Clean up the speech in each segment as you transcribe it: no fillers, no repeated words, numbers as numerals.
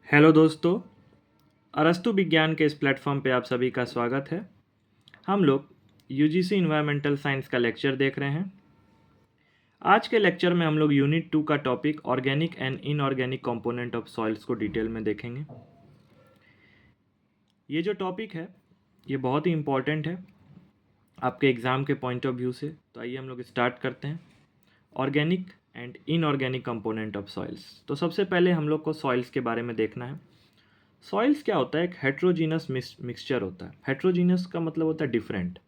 Hello दोस्तों। अरस्तु विज्ञान के इस प्लेटफॉर्म पे आप सभी का स्वागत है। हम लोग यूजीसी इन्वायरमेंटल साइंस का लेक्चर देख रहे हैं। आज के लेक्चर में हम लोग यूनिट 2 का topic organic and inorganic component of soils को डिटेल में देखेंगे। ये जो टॉपिक है ये बहुत ही इम्पॉर्टेंट है आपके एग्ज़ाम के पॉइंट ऑफ व्यू से। तो आइए हम लोग स्टार्ट करते हैं। Organic and inorganic component of soils. तो सबसे पहले हम लोग को सॉइल्स के बारे में देखना है। सॉइल्स क्या होता है? एक हेट्रोजीनस मिक्सचर होता है। हेट्रोजीनस का मतलब होता है डिफरेंट।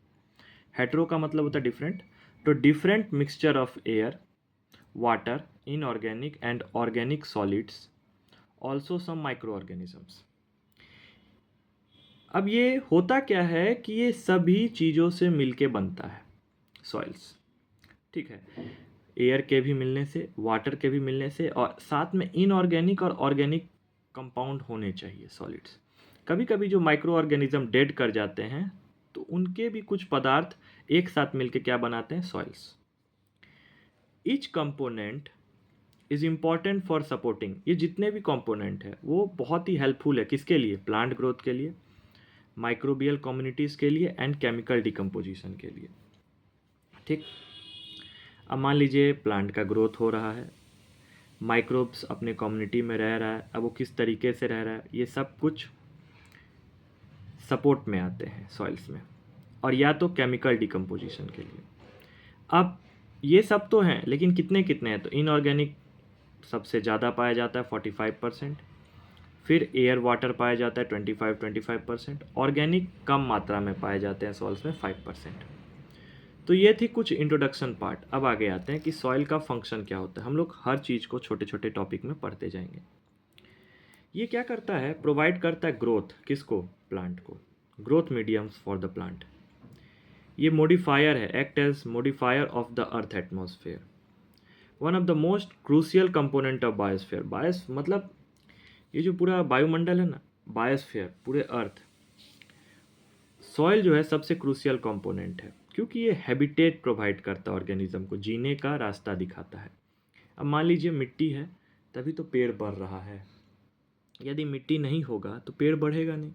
हेट्रो का मतलब होता है डिफरेंट। तो different mixture of air, water, inorganic and organic solids, also some microorganisms. अब ये होता क्या है कि ये सभी चीज़ों से मिलके बनता है सॉइल्स। ठीक है, एयर के भी मिलने से, वाटर के भी मिलने से, और साथ में इनऑर्गेनिक और ऑर्गेनिक कंपाउंड होने चाहिए सॉलिड्स। कभी कभी जो माइक्रो ऑर्गेनिज्म डेड कर जाते हैं तो उनके भी कुछ पदार्थ एक साथ मिलके क्या बनाते हैं? Soils. Each component is important for supporting. ये जितने भी कंपोनेंट है वो बहुत ही हेल्पफुल है। किसके लिए? प्लांट ग्रोथ के लिए, माइक्रोबियल कम्युनिटीज़ के लिए एंड केमिकल डिकम्पोजिशन के लिए। ठीक। अब मान लीजिए प्लांट का ग्रोथ हो रहा है, माइक्रोब्स अपने कम्युनिटी में रह रहा है। अब वो किस तरीके से रह रहा है, ये सब कुछ सपोर्ट में आते हैं सॉइल्स में, और या तो केमिकल डिकम्पोजिशन के लिए। अब ये सब तो हैं, लेकिन कितने कितने हैं? तो इनऑर्गेनिक सबसे ज़्यादा पाया जाता है 45%, फिर एयर वाटर पाया जाता है 25% ऑर्गेनिक कम मात्रा में पाए जाते हैं सॉइल्स में 5%। तो ये थी कुछ इंट्रोडक्शन पार्ट। अब आगे आते हैं कि सॉइल का फंक्शन क्या होता है। हम लोग हर चीज़ को छोटे छोटे टॉपिक में पढ़ते जाएंगे। ये क्या करता है? प्रोवाइड करता है ग्रोथ। किसको? प्लांट को। Growth mediums for the plant. ये मॉडिफायर है, act as modifier of the earth atmosphere. One of the most crucial component of biosphere. Bios मतलब ये जो पूरा वायुमंडल है ना, बायोस्फेयर, पूरे अर्थ, सॉइल जो है सबसे क्रूशियल कंपोनेंट है, क्योंकि ये हैबिटेट प्रोवाइड करता है ऑर्गेनिज्म को, जीने का रास्ता दिखाता है। अब मान लीजिए मिट्टी है, तभी तो पेड़ बढ़ रहा है। यदि मिट्टी नहीं होगा तो पेड़ बढ़ेगा नहीं।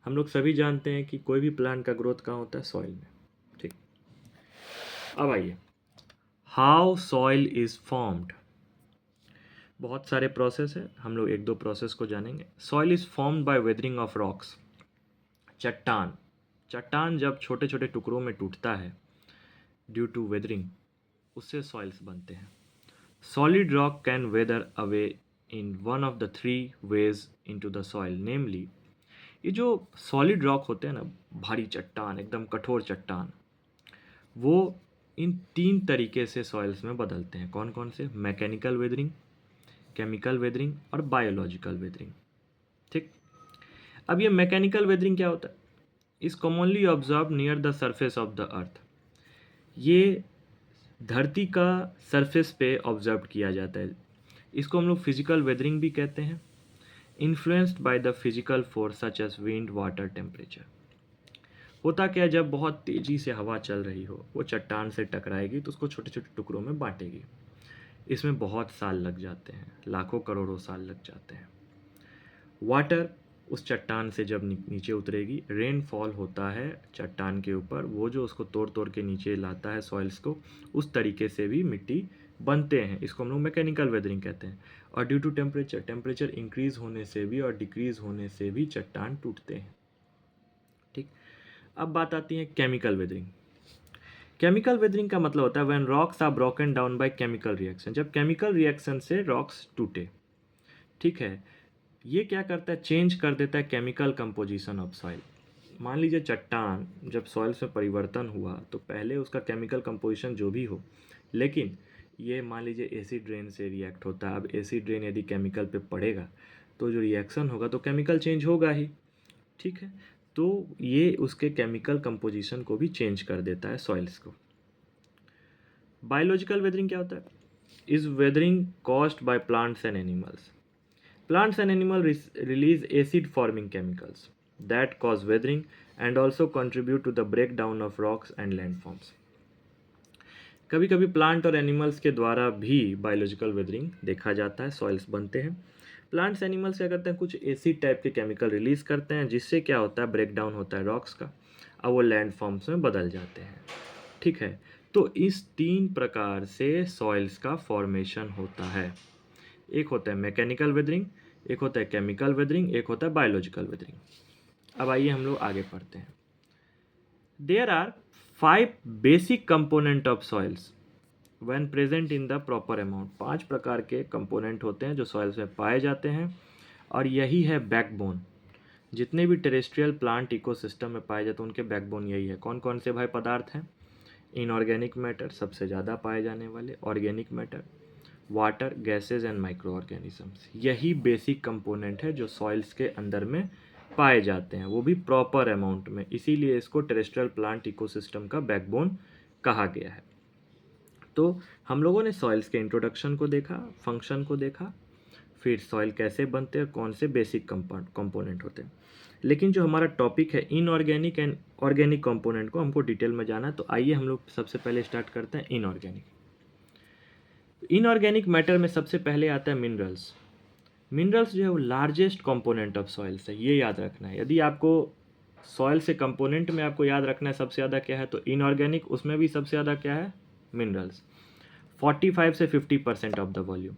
हम लोग सभी जानते हैं कि कोई भी प्लांट का ग्रोथ कहाँ होता है? सॉइल में। ठीक। अब आइए, हाउ सॉइल इज फॉर्म्ड। बहुत सारे प्रोसेस है, हम लोग एक दो प्रोसेस को जानेंगे। Soil is formed by weathering of rocks. चट्टान, चट्टान जब छोटे छोटे टुकड़ों में टूटता है ड्यू टू वेदरिंग, उससे सॉइल्स बनते हैं। Solid rock can weather away in one of the three ways into the soil, namely. ये जो सॉलिड रॉक होते हैं ना, भारी चट्टान, एकदम कठोर चट्टान, वो इन तीन तरीके से सॉइल्स में बदलते हैं। कौन कौन से? मैकेनिकल वेदरिंग, केमिकल वेदरिंग और बायोलॉजिकल वेदरिंग। ठीक। अब ये मैकेनिकल वेदरिंग क्या होता है? Is commonly observe near the surface of the अर्थ। ये धरती का सरफेस पे ऑब्जर्व किया जाता है। इसको हम लोग फिजिकल वेदरिंग भी कहते हैं। Influenced by the physical force such as wind, water, temperature. होता क्या है, जब बहुत तेज़ी से हवा चल रही हो, वो चट्टान से टकराएगी तो उसको छोटे छोटे टुकड़ों में बांटेगी। इसमें बहुत साल लग जाते हैं, लाखों करोड़ों साल लग जाते हैं। वाटर उस चट्टान से जब नीचे उतरेगी, रेनफॉल होता है चट्टान के ऊपर, वो जो उसको तोड़ तोड़ के नीचे लाता है सॉइल्स को, उस तरीके से भी मिट्टी बनते हैं। इसको हम लोग मैकेनिकल वेदरिंग कहते हैं। और due to temperature, temperature increase होने से भी और डिक्रीज होने से भी चट्टान टूटते हैं। ठीक। अब बात आती है केमिकल वेदरिंग। केमिकल वेदरिंग का मतलब होता है when rocks are broken down by chemical reaction. जब केमिकल रिएक्शन से रॉक्स टूटे। ठीक है। ये क्या करता है? चेंज कर देता है केमिकल कंपोजिशन ऑफ सॉइल। मान लीजिए चट्टान जब सॉइल से परिवर्तन हुआ तो पहले उसका केमिकल कंपोजिशन जो भी हो, लेकिन ये मान लीजिए एसिड रेन से रिएक्ट होता है। अब एसिड रेन यदि केमिकल पे पड़ेगा तो जो रिएक्शन होगा तो केमिकल चेंज होगा ही। ठीक है। तो ये उसके केमिकल कंपोजिशन को भी चेंज कर देता है सॉइल्स को। बायोलॉजिकल वेदरिंग क्या होता है? Is weathering caused by plants and animals. Plants and animals release acid forming chemicals that cause weathering and also contribute to the breakdown of rocks and landforms. कभी कभी plant और animals के द्वारा भी biological weathering देखा जाता है, soils बनते हैं। प्लांट्स एनिमल्स क्या करते हैं, कुछ एसिड टाइप के केमिकल रिलीज करते हैं, जिससे क्या होता है, ब्रेक डाउन होता है रॉक्स का, अब वो लैंड फॉर्म्स में बदल जाते हैं। ठीक है, तो इस 3 प्रकार से सॉइल्स का फॉर्मेशन होता है। एक होता है मैकेनिकल वेदरिंग, एक होता है केमिकल वेदरिंग, एक होता है बायोलॉजिकल वेदरिंग। अब आइए हम लोग आगे पढ़ते हैं। There are 5 basic component of soils when present in the proper amount. 5 प्रकार के कंपोनेंट होते हैं जो सॉइल्स में पाए जाते हैं, और यही है बैकबोन। जितने भी टेरेस्ट्रियल प्लांट इकोसिस्टम में पाए जाते हैं उनके बैकबोन यही है। कौन कौन से भाई पदार्थ हैं? इनऑर्गेनिक मैटर सबसे ज़्यादा पाए जाने वाले, organic matter, water, gases and micro organisms. यही बेसिक कंपोनेंट है जो सॉइल्स के अंदर में पाए जाते हैं, वो भी प्रॉपर अमाउंट में। इसीलिए इसको टेरेस्ट्रियल प्लांट इकोसिस्टम का बैकबोन कहा गया है। तो हम लोगों ने सॉइल्स के इंट्रोडक्शन को देखा, फंक्शन को देखा, फिर सॉइल कैसे बनते हैं, कौन से बेसिक कंपोनेंट होते हैं। लेकिन जो हमारा टॉपिक है इनऑर्गेनिक एंड ऑर्गेनिक कंपोनेंट को हमको डिटेल में जाना है, तो आइए हम लोग सबसे पहले स्टार्ट करते हैं इनऑर्गेनिक। इनऑर्गेनिक मैटर में सबसे पहले आता है मिनरल्स। मिनरल्स जो है वो लार्जेस्ट कंपोनेंट ऑफ सॉइल्स है, ये याद रखना है। यदि आपको सॉइल से कंपोनेंट में आपको याद रखना है सबसे ज़्यादा क्या है, तो इनऑर्गेनिक, उसमें भी सबसे ज़्यादा क्या है, मिनरल्स। 45 से 50% of the volume.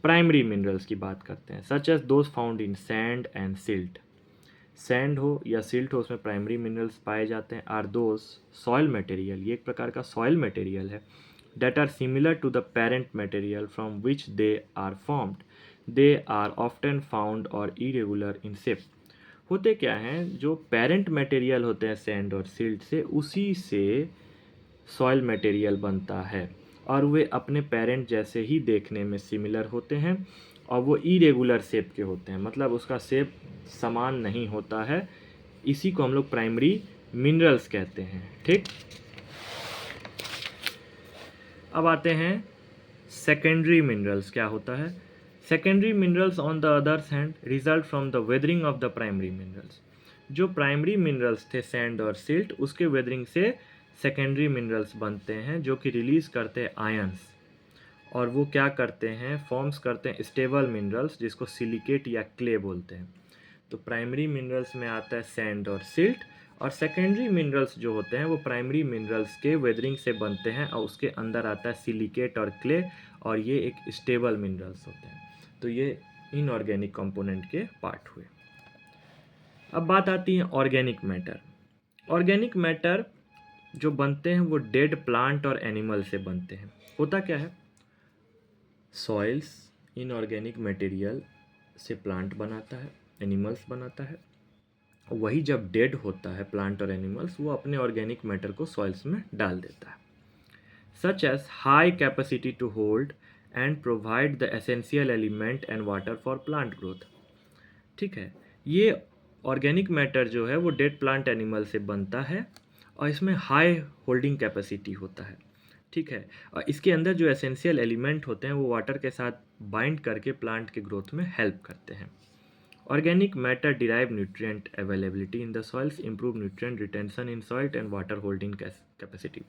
Primary minerals की बात करते हैं, such as those found in sand and silt. Sand हो या सिल्ट हो, उसमें प्राइमरी मिनरल्स पाए जाते हैं। आर दोज सॉइल मटेरियल, ये एक प्रकार का सॉइल मटेरियल है, that are similar to the parent material from which they are formed. They are often found or irregular in shape. होते क्या हैं, जो पेरेंट मटेरियल होते हैं सैंड और सिल्ट से, उसी से सॉइल मटेरियल बनता है, और वे अपने पेरेंट जैसे ही देखने में सिमिलर होते हैं, और वो इरेगुलर शेप के होते हैं, मतलब उसका शेप समान नहीं होता है। इसी को हम लोग प्राइमरी मिनरल्स कहते हैं। ठीक, अब आते हैं सेकेंडरी मिनरल्स। क्या होता है? Secondary minerals on the other hand result from the weathering of the primary minerals. जो प्राइमरी मिनरल्स थे सैंड और सिल्ट, उसके वेदरिंग से सेकेंडरी मिनरल्स बनते हैं, जो कि रिलीज करते हैं आयंस, और वो क्या करते हैं, फॉर्म्स करते हैं स्टेबल मिनरल्स, जिसको सिलिकेट या क्ले बोलते हैं। तो प्राइमरी मिनरल्स में आता है सैंड और सिल्ट, और सेकेंडरी मिनरल्स जो होते हैं वो प्राइमरी मिनरल्स के वेदरिंग से बनते हैं, और उसके अंदर आता है सिलिकेट और क्ले, और ये एक स्टेबल मिनरल्स होते हैं। तो ये इनऑर्गेनिक कंपोनेंट के पार्ट हुए। अब बात आती है ऑर्गेनिक मैटर। ऑर्गेनिक मैटर जो बनते हैं वो डेड प्लांट और एनिमल से बनते हैं। होता क्या है, सॉइल्स इनऑर्गेनिक मटेरियल से प्लांट बनाता है, एनिमल्स बनाता है, वही जब डेड होता है प्लांट और एनिमल्स, वो अपने ऑर्गेनिक मैटर को सॉइल्स में डाल देता है। Such as high capacity to hold and provide the essential element and water for plant growth. ठीक है, ये ऑर्गेनिक मैटर जो है वो डेड प्लांट एनिमल से बनता है, और इसमें हाई होल्डिंग कैपेसिटी होता है। ठीक है, और इसके अंदर जो एसेंशियल एलिमेंट होते हैं वो वाटर के साथ बाइंड करके प्लांट के ग्रोथ में हेल्प करते हैं। Organic matter derive nutrient availability in the soils, improve nutrient retention in soil and water holding capacity.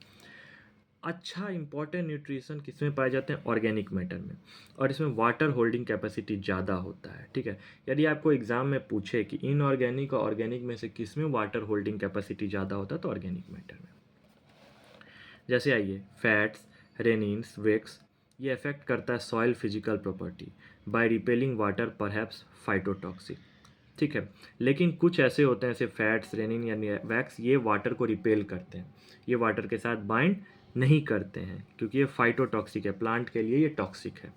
अच्छा इंपॉर्टेंट न्यूट्रिशन किसमें पाए जाते हैं? ऑर्गेनिक मैटर में, और इसमें वाटर होल्डिंग कैपेसिटी ज़्यादा होता है। ठीक है, यदि आपको एग्जाम में पूछे कि इनऑर्गेनिक और ऑर्गेनिक में से किसमें वाटर होल्डिंग कैपेसिटी ज़्यादा होता है, तो ऑर्गेनिक मैटर में। जैसे आइए, फैट्स, रेनिन्स, वेक्स, ये अफेक्ट करता है soil physical property bye repelling water perhaps phytotoxic. ठीक है, लेकिन कुछ ऐसे होते हैं, जैसे फैट्स, रेनिन या वैक्स, ये वाटर को रिपेल करते हैं, ये वाटर के साथ बाइंड नहीं करते हैं, क्योंकि ये फाइटोटॉक्सिक है, प्लांट के लिए ये टॉक्सिक है।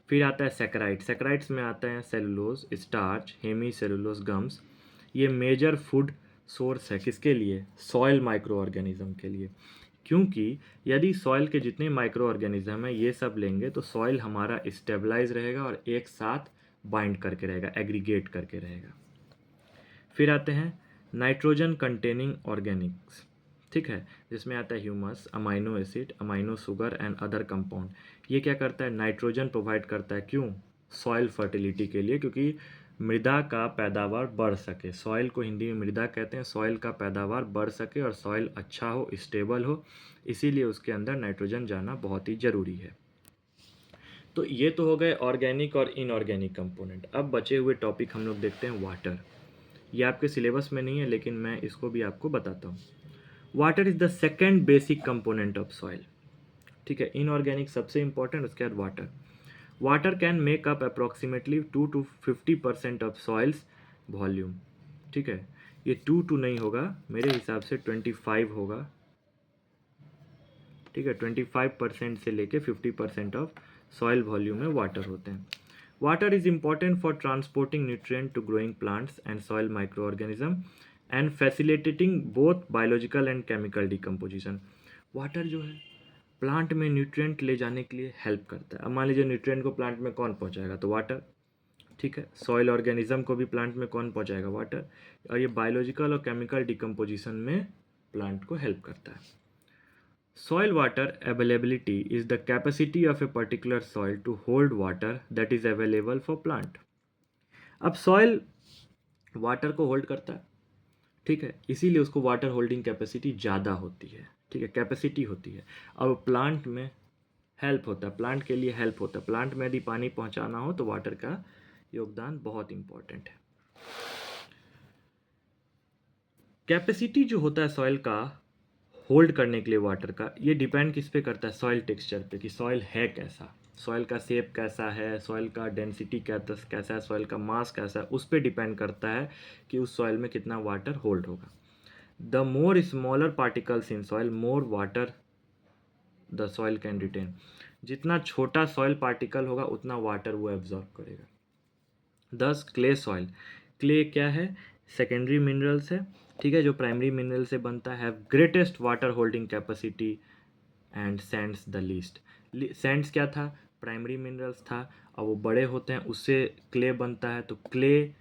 फिर आता है सैकराइड। सैकराइड्स में आता है cellulose, starch, hemicellulose gums. ये मेजर फूड सोर्स है किसके लिए? सॉइल माइक्रो ऑर्गेनिज्म के लिए, क्योंकि यदि सॉइल के जितने माइक्रो ऑर्गेनिज्म हैं ये सब लेंगे तो सॉइल हमारा स्टेबलाइज रहेगा और एक साथ बाइंड करके रहेगा, एग्रीगेट करके रहेगा। फिर आते हैं नाइट्रोजन कंटेनिंग ऑर्गेनिक्स। ठीक है, जिसमें आता है humus, amino acid, amino sugar and other compound. ये क्या करता है? नाइट्रोजन प्रोवाइड करता है। क्यों? सॉइल फर्टिलिटी के लिए, क्योंकि मृदा का पैदावार बढ़ सके। सॉइल को हिंदी में मृदा कहते हैं। सॉइल का पैदावार बढ़ सके और सॉइल अच्छा हो, स्टेबल हो, इसीलिए उसके अंदर नाइट्रोजन जाना बहुत ही ज़रूरी है। तो ये तो हो गए ऑर्गेनिक और इनऑर्गेनिक कंपोनेंट। अब बचे हुए टॉपिक हम लोग देखते हैं वाटर। ये आपके सिलेबस में नहीं है, लेकिन मैं इसको भी आपको बताता हूँ। Water is the second basic component of soil. ठीक है, इनऑर्गेनिक सबसे इंपॉर्टेंट, उसके बाद water. Water can make up approximately 2 to 50% of soils volume. ठीक है, ये 2 नहीं होगा, मेरे हिसाब से 25 होगा। ठीक है, 25% से लेके 50% ऑफ सॉइल वॉल्यूम में वाटर होते हैं। Water is important for transporting nutrient to growing plants and soil microorganism and facilitating both biological and chemical decomposition. Water जो है प्लांट में न्यूट्रिएंट ले जाने के लिए हेल्प करता है। अब मान लीजिए न्यूट्रिएंट को प्लांट में कौन पहुंचाएगा, तो वाटर। ठीक है, सॉइल ऑर्गेनिज्म को भी प्लांट में कौन पहुंचाएगा, वाटर। और ये बायोलॉजिकल और केमिकल डिकम्पोजिशन में प्लांट को हेल्प करता है। Soil water availability is the capacity of a particular soil to hold water that is available for plant. अब सॉइल वाटर को होल्ड करता है, ठीक है, इसीलिए उसको वाटर होल्डिंग कैपेसिटी ज़्यादा होती है। ठीक है, कैपेसिटी होती है। अब प्लांट में हेल्प होता है, प्लांट के लिए हेल्प होता है। प्लांट में यदि पानी पहुंचाना हो तो वाटर का योगदान बहुत इंपॉर्टेंट है। कैपेसिटी जो होता है सॉइल का होल्ड करने के लिए वाटर का, ये डिपेंड किस पे करता है, सॉइल टेक्सचर पे, कि सॉइल है कैसा, सॉइल का शेप कैसा है, सॉइल का डेंसिटी कैसा है, सॉइल का मास कैसा है, उस पर डिपेंड करता है कि उस सॉइल में कितना वाटर होल्ड होगा। The more smaller particles in soil more water the soil can retain. जितना छोटा सॉइल पार्टिकल होगा उतना वाटर वो एब्जॉर्ब करेगा। 10 क्ले सॉइल। क्ले क्या है, सेकेंडरी मिनरल्स है। ठीक है, जो प्राइमरी मिनरल से बनता है, greatest water holding capacity and Sands the least. Sands क्या था, प्राइमरी मिनरल्स था, और वो बड़े होते हैं, उससे क्ले बनता है। तो क्ले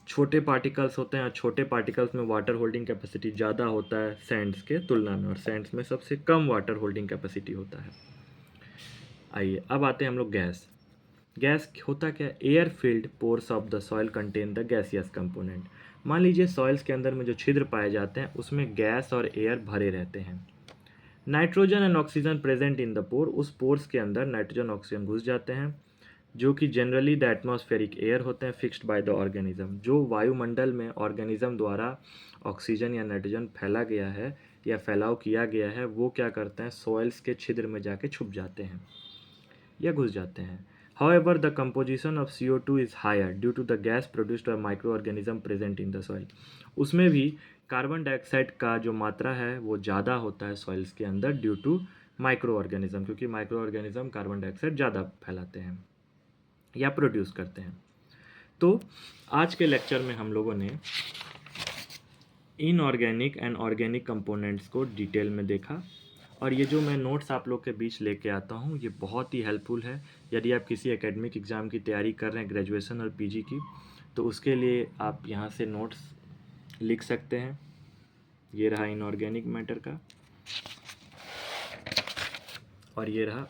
छोटे पार्टिकल्स होते हैं, और छोटे पार्टिकल्स में वाटर होल्डिंग कैपेसिटी ज़्यादा होता है सैंड्स के तुलना में, और सैंड्स में सबसे कम वाटर होल्डिंग कैपेसिटी होता है। आइए अब आते हैं हम लोग गैस। गैस होता क्या है, air filled pores of the soil contain the gaseous component. मान लीजिए सॉइल्स के अंदर में जो छिद्र पाए जाते हैं उसमें गैस और एयर भरे रहते हैं। Nitrogen and oxygen present in the pore, उस पोर्स के अंदर नाइट्रोजन ऑक्सीजन घुस जाते हैं, जो कि जनरली द एटमॉस्फेरिक एयर होते हैं फिक्स्ड बाय द ऑर्गेनिज्म। जो वायुमंडल में ऑर्गेनिज्म द्वारा ऑक्सीजन या नाइट्रोजन फैला गया है या फैलाव किया गया है, वो क्या करते हैं, सॉइल्स के छिद्र में जाके छुप जाते हैं या घुस जाते हैं। However, the composition of CO2 is higher due to the gas produced by microorganism present in the soil. उसमें भी कार्बन डाइऑक्साइड का जो मात्रा है वो ज़्यादा होता है सॉइल्स के अंदर ड्यू टू माइक्रो ऑर्गेनिज्म, क्योंकि माइक्रो ऑर्गेनिज्म कार्बन डाइऑक्साइड ज़्यादा फैलाते हैं या प्रोड्यूस करते हैं। तो आज के लेक्चर में हम लोगों ने इनऑर्गेनिक एंड ऑर्गेनिक कंपोनेंट्स को डिटेल में देखा, और ये जो मैं नोट्स आप लोग के बीच लेके आता हूँ ये बहुत ही हेल्पफुल है। यदि आप किसी एकेडमिक एग्ज़ाम की तैयारी कर रहे हैं, ग्रेजुएशन और पीजी की, तो उसके लिए आप यहाँ से नोट्स लिख सकते हैं। ये रहा इनऑर्गेनिक मैटर का, और ये रहा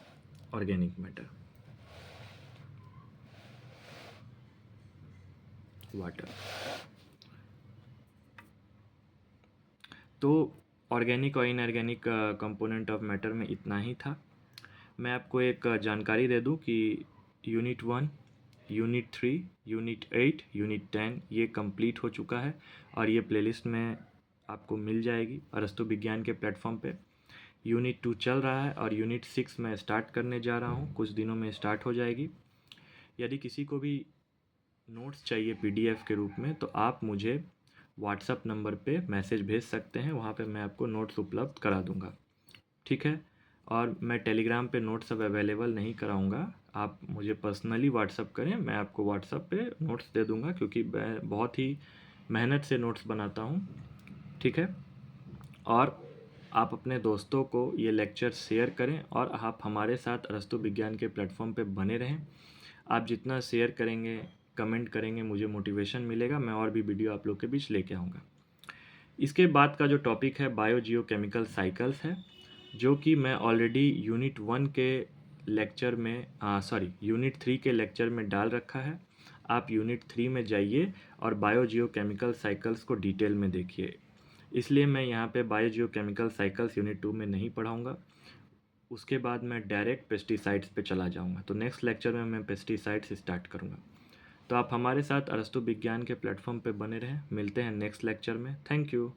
ऑर्गेनिक मैटर, वाटर। तो ऑर्गेनिक और इनऑर्गेनिक कंपोनेंट ऑफ मैटर में इतना ही था। मैं आपको एक जानकारी दे दूं कि यूनिट 1, यूनिट 3, यूनिट 8, यूनिट 10 ये कंप्लीट हो चुका है, और ये प्लेलिस्ट में आपको मिल जाएगी अरस्तु विज्ञान के प्लेटफॉर्म पे। यूनिट 2 चल रहा है और यूनिट 6 मैं स्टार्ट करने जा रहा हूँ, कुछ दिनों में स्टार्ट हो जाएगी। यदि किसी को भी नोट्स चाहिए पीडीएफ के रूप में, तो आप मुझे व्हाट्सएप नंबर पे मैसेज भेज सकते हैं, वहाँ पे मैं आपको नोट्स उपलब्ध करा दूँगा। ठीक है, और मैं टेलीग्राम पे नोट्स अब अवेलेबल नहीं कराऊंगा, आप मुझे पर्सनली व्हाट्सअप करें, मैं आपको व्हाट्सअप पे नोट्स दे दूंगा, क्योंकि मैं बहुत ही मेहनत से नोट्स बनाता हूँ। ठीक है, और आप अपने दोस्तों को ये लेक्चर शेयर करें, और आप हमारे साथ अरस्तु विज्ञान के प्लेटफॉर्म पे बने रहें। आप जितना शेयर करेंगे, कमेंट करेंगे, मुझे मोटिवेशन मिलेगा, मैं और भी वीडियो आप लोग के बीच लेके आऊँगा। इसके बाद का जो टॉपिक है बायो जियो केमिकल साइकिल्स है, जो कि मैं ऑलरेडी यूनिट 1 के लेक्चर में यूनिट 3 के लेक्चर में डाल रखा है। आप यूनिट 3 में जाइए और बायोजियोकेमिकल साइकिल्स को डिटेल में देखिए। इसलिए मैं यहाँ पे बायोजियोकेमिकल साइकिल्स यूनिट 2 में नहीं पढ़ाऊँगा। उसके बाद मैं डायरेक्ट पेस्टिसाइड्स पे चला जाऊँगा। तो नेक्स्ट लेक्चर में मैं पेस्टिसाइड्स स्टार्ट करूँगा। तो आप हमारे साथ अरस्तु विज्ञान के प्लेटफॉर्म पे बने रहें। मिलते हैं नेक्स्ट लेक्चर में। Thank you.